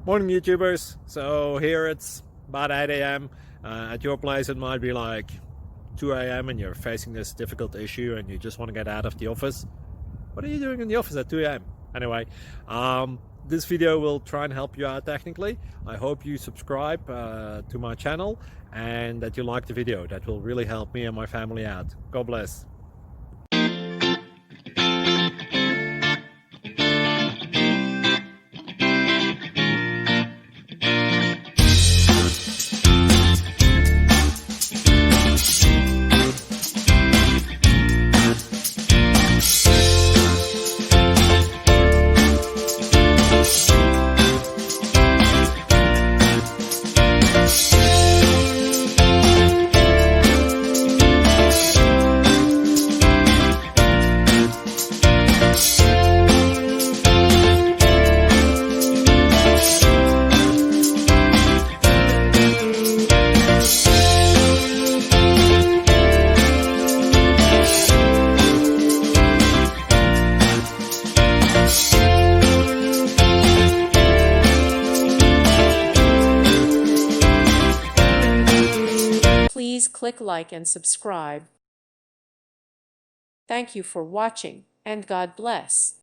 Morning YouTubers. So here it's about 8 a.m. At your place it might be like 2 a.m. and you're facing this difficult issue and you just want to get out of the office. What are you doing in the office at 2 a.m.? Anyway, this video will try and help you out technically. I hope you subscribe to my channel and that you like the video. That will really help me and my family out. God bless. Please click like and subscribe. Thank you for watching, and God bless.